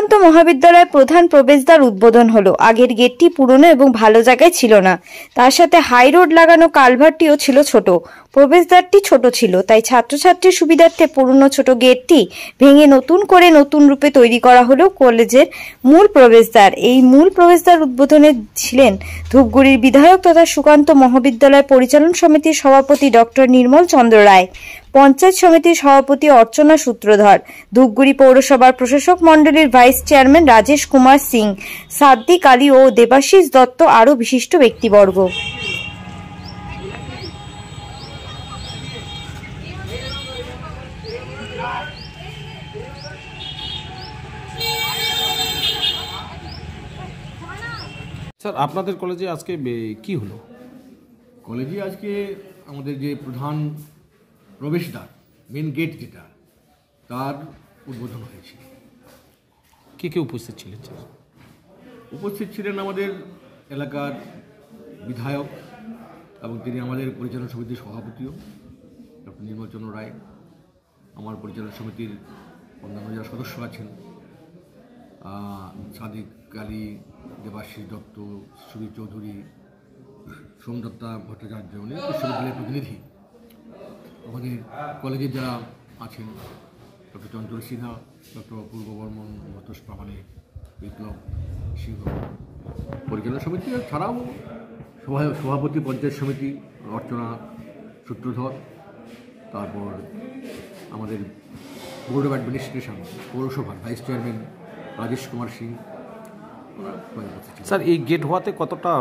সুকান্ত মহাবিদ্যালয় প্রধান প্রবেশদ্বার উদ্বোধন হলো। আগের গেটটি পুরনো এবং ভালো জায়গায় ছিল না, তার সাথে হাই রোড লাগানো কালভার্টটিও ছিল ছোট। প্রবেশদ্বারটি ছোট ছিল, তাই ছাত্রছাত্রীর সুবিধার্থে পুরনো ছোট গেটটি ভেঙে নতুন করে নতুন রূপে তৈরি করা হলো কলেজের মূল প্রবেশদ্বার। এই মূল প্রবেশদ্বার উদ্বোধনে ছিলেন ধূপগুড়ির বিধায়ক তথা সুকান্ত মহাবিদ্যালয় পরিচালন সমিতির সভাপতি ডক্টর নির্মল চন্দ্র রায়, পঞ্চায়েত সমিতির সভাপতি অর্চনা সূত্রধর, ধূপগুড়ি পৌরসভার প্রশাসক মণ্ডলীর ভাইস চেয়ারম্যান রাজেশ কুমার সিং, সাদ্দিক আলী ও দেবাশিস দত্ত আরও বিশিষ্ট ব্যক্তিবর্গ। স্যার, আপনাদের কলেজে আজকে কি হলো? কলেজে আজকে আমাদের যে প্রধান প্রবেশদ্বার, মেন গেট যেটা, তার উদ্বোধন হয়েছে। কে কে উপস্থিত ছিলেন? উপস্থিত ছিলেন আমাদের এলাকার বিধায়ক এবং তিনি আমাদের পরিচালনা সমিতির সভাপতিও ডক্টর নির্মল চন্দ্র রায়, আমার পরিচালনা সমিতির অন্যান্য যারা সদস্য আছেন, সাদিক আলী, দেবাশিস দত্ত, সুবীর চৌধুরী, সোমদত্তা ভট্টাচার্য, অনেক বিশ্ববিদ্যালয়ের প্রতিনিধি, আমাদের কলেজের যারা আছেন ডক্টর চঞ্চল সিনহা, ডক্টর অপূর্ব বর্মন, ভতোষ প্রামাণিক, বিপ্লব সিংহ, পরিচালনা সমিতি ছাড়াও সভাপতি পঞ্চায়েত সমিতি অর্চনা সূত্রধর, তারপর আমাদের বোর্ড অফ অ্যাডমিনিস্ট্রেশন পৌরসভার vice chairman Rajesh Kumar Singh. Sir, এই গেট হওয়াতে কতটা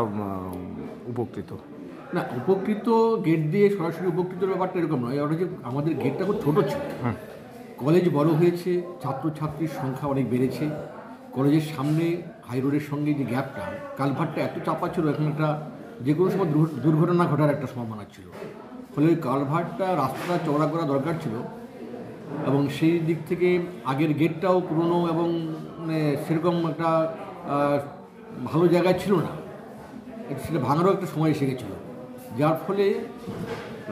উপকৃত? না, উপকৃত গেট দিয়ে সরাসরি উপকৃত ব্যাপারটা এরকম নয়। ওটা যে আমাদের গেটটা খুব ছোটো ছিল, কলেজ বড় হয়েছে, ছাত্রছাত্রীর সংখ্যা অনেক বেড়েছে, কলেজের সামনে হাই রোডের সঙ্গে যে গ্যাপটা, কালভার্টটা এত চাপা ছিল, এখন একটা যে কোনো সময় দুর্ঘটনা ঘটার একটা সম্ভাবনা ছিল। ফলে ওই কালভার্টটা রাস্তাটা চওড়া করা দরকার ছিল এবং সেই দিক থেকে আগের গেটটাও পুরনো এবং মানে সেরকম একটা ভালো জায়গায় ছিল না, সেটা ভাঙারও একটা সময় এসে গেছিলো। যার ফলে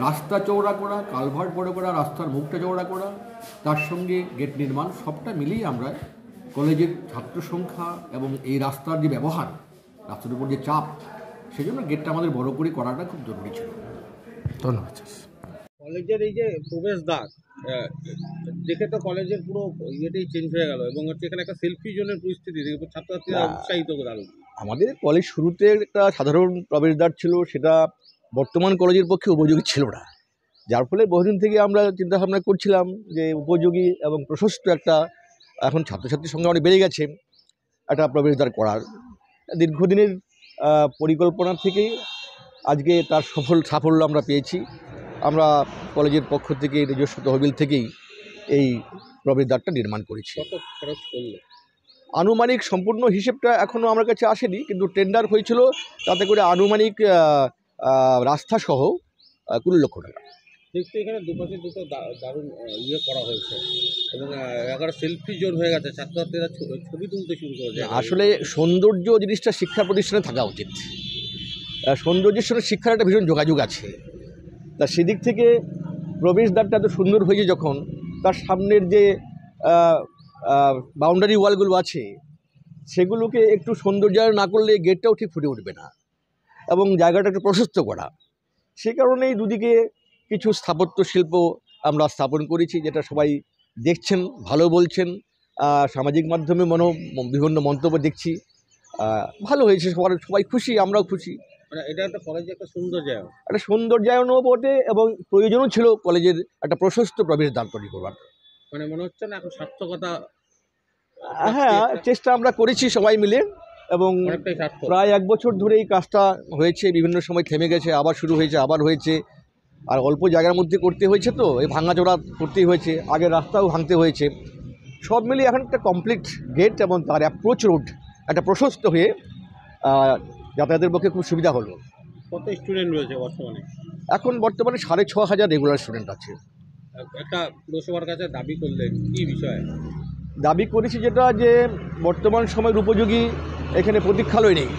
রাস্তা চওড়া করা, কালভার্ট বড় করা, রাস্তার মুখটা চওড়া করা, তার সঙ্গে গেট নির্মাণ, সবটা মিলিয়ে আমরা কলেজের ছাত্র সংখ্যা এবং এই রাস্তার যে ব্যবহার, রাস্তার উপর যে চাপ, সেই জন্য গেটটা আমাদের বড় করে করাটা খুব জরুরি ছিল। ধন্যবাদ। কলেজের এই যে প্রবেশদ্বার দেখে তো কলেজের পুরো ইয়েটাই চেঞ্জ হয়ে গেল এবং হচ্ছে এখানে একটা সেলফি জোনের পরিস্থিতি, ছাত্রছাত্রীরা উৎসাহিত দারুণ। আমাদের কলেজ শুরুতে একটা সাধারণ প্রবেশদ্বার ছিল, সেটা বর্তমান কলেজের পক্ষে উপযোগী ছিল না, যার ফলে বহুদিন থেকে আমরা চিন্তাভাবনা করছিলাম যে উপযোগী এবং প্রশস্ত একটা, এখন ছাত্রছাত্রীর সংখ্যা অনেক বেড়ে গেছে, একটা প্রবেশদ্বার করার দীর্ঘদিনের পরিকল্পনা থেকেই আজকে তার সাফল্য আমরা পেয়েছি। আমরা কলেজের পক্ষ থেকে নিজস্ব তহবিল থেকেই এই প্রবেশদ্বারটা নির্মাণ করেছি। কত খরচ করলো? আনুমানিক সম্পূর্ণ হিসেবটা এখনও আমার কাছে আসেনি, কিন্তু টেন্ডার হয়েছিল, তাতে করে আনুমানিক রাস্তা সহ 20 লক্ষ টাকা। দেখতে এখানে দুপাশে দুটো দারুণ ইয়ে করা হয়েছে এবং এগারো সেলফি জোন হয়ে গেছে, ছাত্রছাত্রীরা ছবি তুলতে শুরু করেছে। আসলে সৌন্দর্য জিনিসটা শিক্ষা প্রতিষ্ঠানে থাকা উচিত, সৌন্দর্যের সঙ্গে শিক্ষার একটা ভীষণ যোগাযোগ আছে। তা সেদিক থেকে প্রবেশদ্বারটা এত সুন্দর হয়েছে যখন, তার সামনের যে বাউন্ডারি ওয়ালগুলো আছে সেগুলোকে একটু সৌন্দর্যায়ন না করলে গেটটাও ঠিক ফুটে উঠবে না, এবং জায়গাটা একটু প্রশস্ত করা, সে কারণেই দুদিকে কিছু স্থাপত্য শিল্প আমরা স্থাপন করেছি, যেটা সবাই দেখছেন, ভালো বলছেন, সামাজিক মাধ্যমে বিভিন্ন মন্তব্য দেখছি, ভালো হয়েছে, সবাই খুশি, আমরাও খুশি। মানে এটা একটা কলেজের একটা সৌন্দর্যায়নও বটে এবং প্রয়োজনও ছিল কলেজের একটা প্রশস্ত প্রবেশদ্বার তৈরি করবার। মানে মনে হচ্ছে না এখন সার্থকতা? হ্যাঁ, চেষ্টা আমরা করেছি সবাই মিলে, এবং প্রায় 1 বছর ধরে এই কাজটা হয়েছে, বিভিন্ন সময় থেমে গেছে, আবার শুরু হয়েছে, আবার হয়েছে, আর অল্প জায়গার মধ্যে করতে হয়েছে, তো এই ভাঙাচোরা করতেই হয়েছে, আগের রাস্তাও ভাঙতে হয়েছে, সব মিলিয়ে এখন একটা কমপ্লিট গেট এবং তার অ্যাপ্রোচ রোড একটা প্রশস্ত হয়ে যাতায়াতের পক্ষে খুব সুবিধা হলো। কত স্টুডেন্ট রয়েছে বর্তমানে? এখন বর্তমানে 6500 রেগুলার স্টুডেন্ট আছে। একটা পুরসভার কাছে দাবি করলেন কি বিষয়ে? দাবি করেছি যেটা, যে বর্তমান সময়ের উপযোগী এখানে প্রতীক্ষালয় নেই,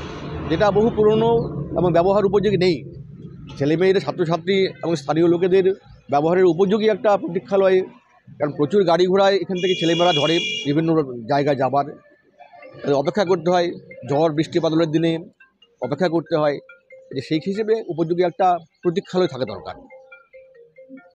যেটা বহু পুরনো এবং ব্যবহার উপযোগী নেই। ছেলেমেয়েদের, ছাত্রছাত্রী এবং স্থানীয় লোকেদের ব্যবহারের উপযোগী একটা প্রতীক্ষালয়, কারণ প্রচুর গাড়ি ঘোড়ায় এখান থেকে ছেলেমেয়েরা ধরে বিভিন্ন জায়গায় যাবার, অপেক্ষা করতে হয়, ঝড় বৃষ্টি বাদলের দিনে অপেক্ষা করতে হয়, যে সেই হিসেবে উপযোগী একটা প্রতীক্ষালয় থাকা দরকার।